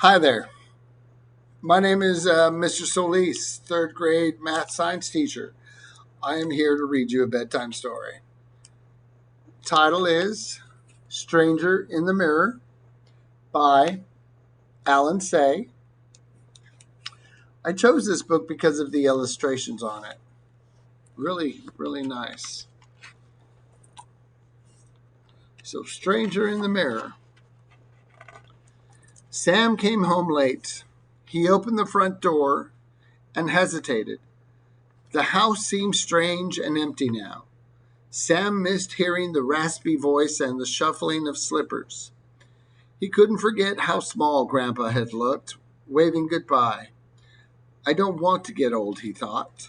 Hi there. My name is Mr. Solis, third grade math science teacher. I am here to read you a bedtime story. Title is Stranger in the Mirror by Alan Say. I chose this book because of the illustrations on it. Really, really nice. So, Stranger in the Mirror. Sam came home late. He opened the front door and hesitated. The house seemed strange and empty now. Sam missed hearing the raspy voice and the shuffling of slippers. He couldn't forget how small Grandpa had looked, waving goodbye. I don't want to get old, he thought.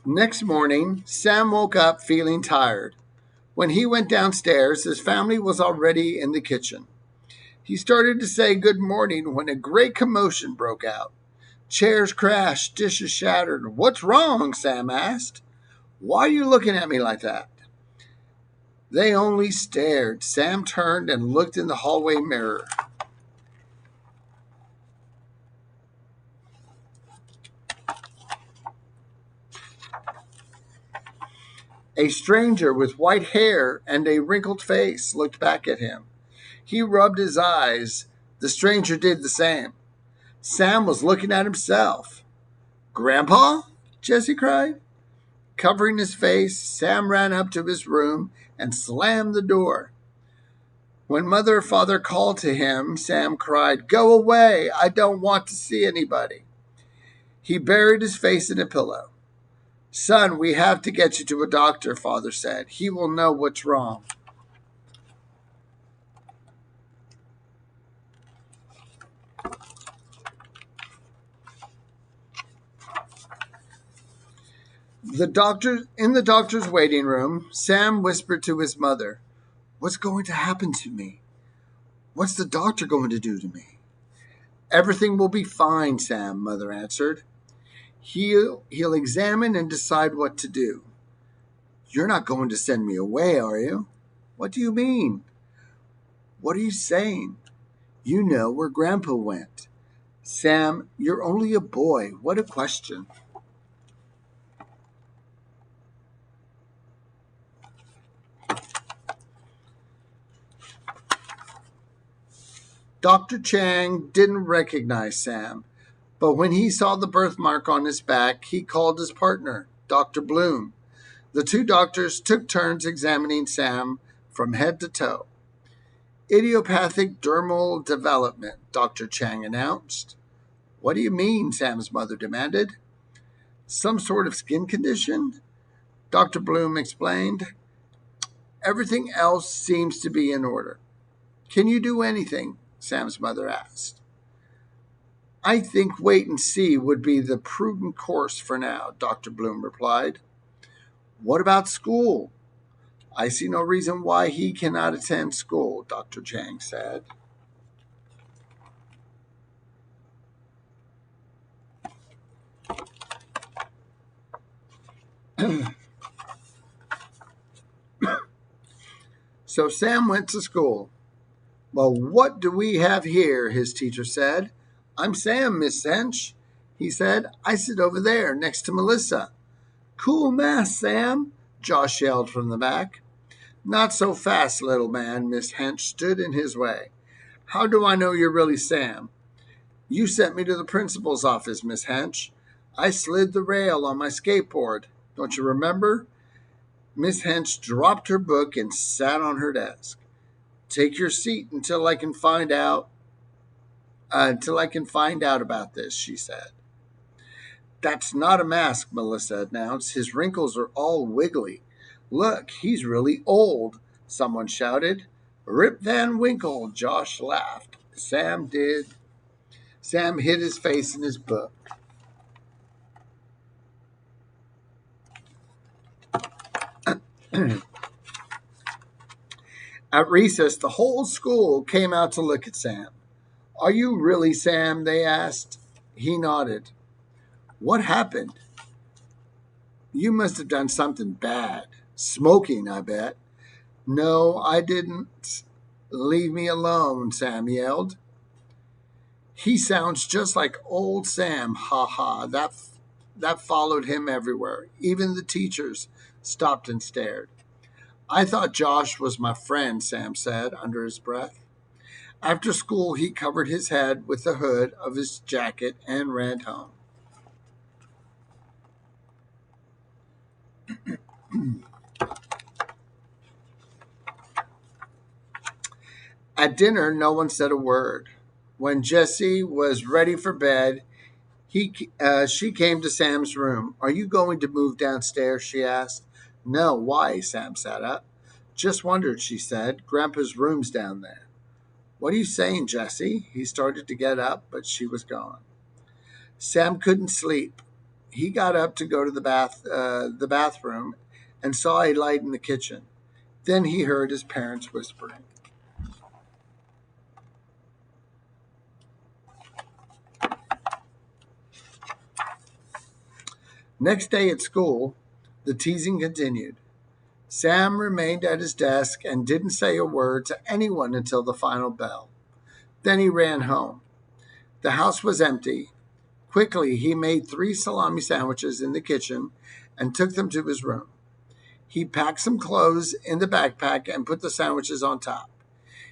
Next morning, Sam woke up feeling tired. When he went downstairs, his family was already in the kitchen. He started to say good morning when a great commotion broke out. Chairs crashed, dishes shattered. What's wrong? Sam asked. Why are you looking at me like that? They only stared. Sam turned and looked in the hallway mirror. A stranger with white hair and a wrinkled face looked back at him. He rubbed his eyes. The stranger did the same. Sam was looking at himself. Grandpa? Jesse cried. Covering his face, Sam ran up to his room and slammed the door. When Mother or Father called to him, Sam cried, Go away! I don't want to see anybody. He buried his face in a pillow. Son, we have to get you to a doctor, Father said. He will know what's wrong. In the doctor's waiting room, Sam whispered to his mother, What's going to happen to me? What's the doctor going to do to me? Everything will be fine, Sam, Mother answered. He'll examine and decide what to do. You're not going to send me away, are you? What do you mean? What are you saying? You know where Grandpa went. Sam, you're only a boy. What a question. Dr. Chang didn't recognize Sam, but when he saw the birthmark on his back, he called his partner, Dr. Bloom. The two doctors took turns examining Sam from head to toe. Idiopathic dermal development, Dr. Chang announced. What do you mean? Sam's mother demanded. Some sort of skin condition? Dr. Bloom explained. Everything else seems to be in order. Can you do anything? Sam's mother asked. I think wait and see would be the prudent course for now, Dr. Bloom replied. What about school? I see no reason why he cannot attend school, Dr. Chang said. So Sam went to school. Well, what do we have here? His teacher said. I'm Sam, Miss Hench. He said, I sit over there next to Melissa. Cool math, Sam, Josh yelled from the back. Not so fast, little man, Miss Hench stood in his way. How do I know you're really Sam? You sent me to the principal's office, Miss Hench. I slid the rail on my skateboard. Don't you remember? Miss Hench dropped her book and sat on her desk. Take your seat until I can find out about this, she said. That's not a mask, Melissa announced. His wrinkles are all wiggly. Look, he's really old, someone shouted. Rip Van Winkle, Josh laughed. Sam did. Sam hid his face in his book. At recess, the whole school came out to look at Sam. Are you really Sam? They asked. He nodded. What happened? You must have done something bad. Smoking, I bet. No, I didn't. Leave me alone, Sam yelled. He sounds just like old Sam, ha ha. That followed him everywhere. Even the teachers stopped and stared. I thought Josh was my friend, Sam said under his breath. After school, he covered his head with the hood of his jacket and ran home. At dinner, no one said a word. When Jessie was ready for bed, she came to Sam's room. Are you going to move downstairs? She asked. No, why? Sam sat up. Just wondered, she said. Grandpa's room's down there. What are you saying, Jessie? He started to get up, but she was gone. Sam couldn't sleep. He got up to go to the bathroom, and saw a light in the kitchen. Then he heard his parents whispering. Next day at school, the teasing continued. Sam remained at his desk and didn't say a word to anyone until the final bell. Then he ran home. The house was empty. Quickly, he made 3 salami sandwiches in the kitchen and took them to his room. He packed some clothes in the backpack and put the sandwiches on top.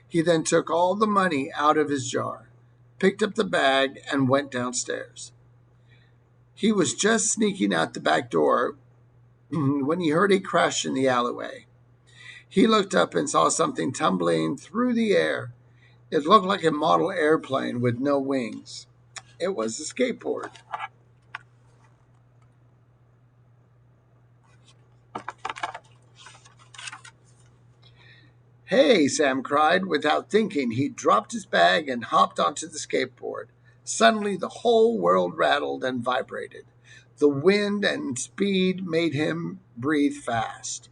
He then took all the money out of his jar, picked up the bag, and went downstairs. He was just sneaking out the back door when he heard a crash in the alleyway. He looked up and saw something tumbling through the air. It looked like a model airplane with no wings. It was a skateboard. Hey, Sam cried. Without thinking, he dropped his bag and hopped onto the skateboard. Suddenly, the whole world rattled and vibrated. The wind and speed made him breathe fast.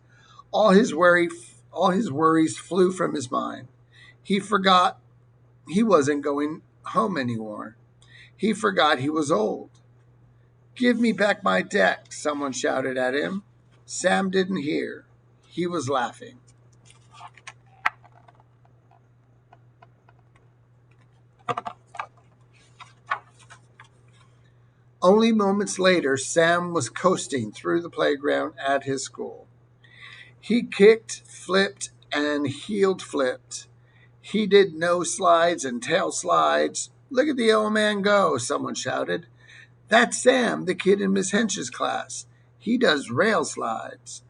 All his worries flew from his mind. He forgot he wasn't going home anymore. He forgot he was old. Give me back my deck, someone shouted at him. Sam didn't hear. He was laughing. Only moments later, Sam was coasting through the playground at his school. He kicked, flipped, and heel flipped. He did nose slides and tail slides. Look at the old man go, someone shouted. That's Sam, the kid in Miss Hench's class. He does rail slides.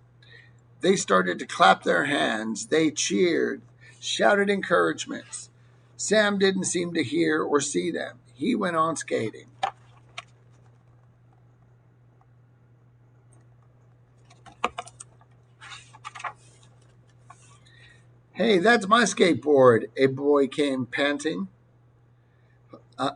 They started to clap their hands. They cheered, shouted encouragements. Sam didn't seem to hear or see them. He went on skating. Hey, that's my skateboard, a boy came panting uh,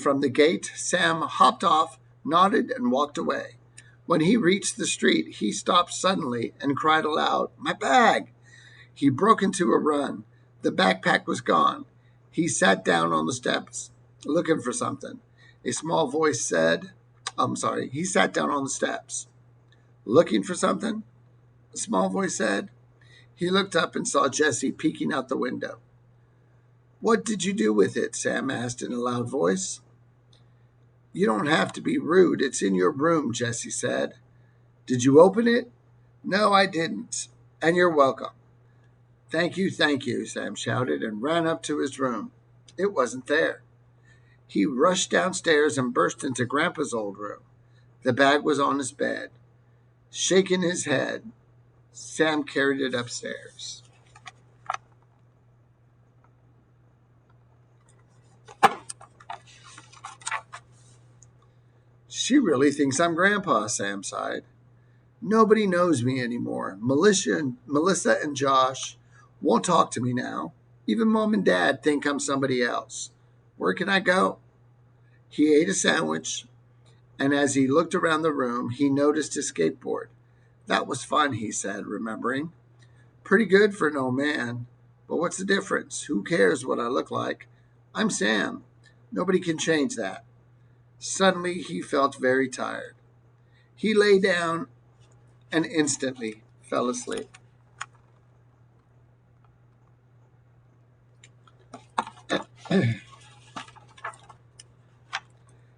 from the gate. Sam hopped off, nodded, and walked away. When he reached the street, he stopped suddenly and cried aloud, My bag! He broke into a run. The backpack was gone. He sat down on the steps, looking for something. A small voice said, he sat down on the steps. Looking for something? A small voice said. He looked up and saw Jessie peeking out the window. What did you do with it? Sam asked in a loud voice. You don't have to be rude. It's in your room, Jessie said. Did you open it? No, I didn't. And you're welcome. Thank you, Sam shouted and ran up to his room. It wasn't there. He rushed downstairs and burst into Grandpa's old room. The bag was on his bed. Shaking his head, Sam carried it upstairs. She really thinks I'm Grandpa, Sam sighed. Nobody knows me anymore. Melissa and Josh won't talk to me now. Even Mom and Dad think I'm somebody else. Where can I go? He ate a sandwich, and as he looked around the room, he noticed his skateboard. That was fun, he said, remembering. Pretty good for an old man. But what's the difference? Who cares what I look like? I'm Sam. Nobody can change that. Suddenly, he felt very tired. He lay down and instantly fell asleep.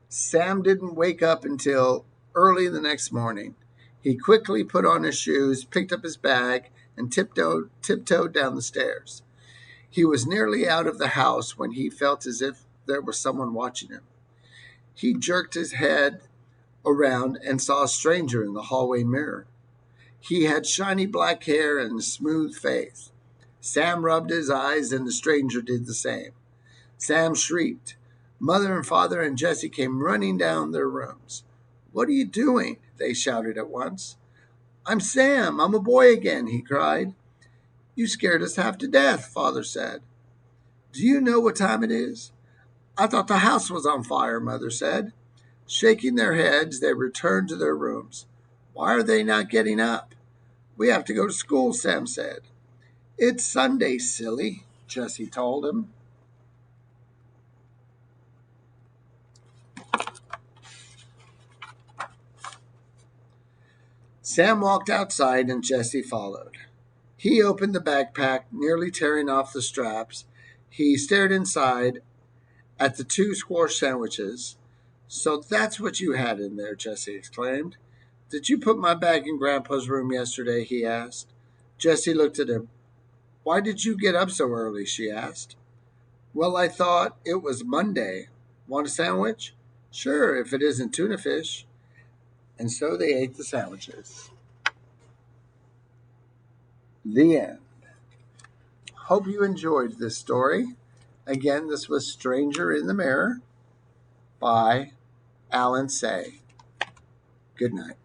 Sam didn't wake up until early the next morning. He quickly put on his shoes, picked up his bag, and tiptoed down the stairs. He was nearly out of the house when he felt as if there was someone watching him. He jerked his head around and saw a stranger in the hallway mirror. He had shiny black hair and a smooth face. Sam rubbed his eyes, and the stranger did the same. Sam shrieked. Mother and father and Jessie came running down their rooms. "What are you doing?" they shouted at once. "I'm Sam. I'm a boy again," he cried. "You scared us half to death," father said. "Do you know what time it is?" "I thought the house was on fire," mother said. Shaking their heads, they returned to their rooms. "Why are they not getting up?" "We have to go to school," Sam said. "It's Sunday, silly," Jessie told him. Sam walked outside and Jessie followed. He opened the backpack, nearly tearing off the straps. He stared inside at the two squash sandwiches. "So that's what you had in there," Jessie exclaimed. "Did you put my bag in Grandpa's room yesterday?" he asked. Jessie looked at him. "Why did you get up so early?" she asked. "Well, I thought it was Monday. Want a sandwich?" "Sure, if it isn't tuna fish." And so they ate the sandwiches. The end. Hope you enjoyed this story. Again, this was Stranger in the Mirror by Alan Say. Good night.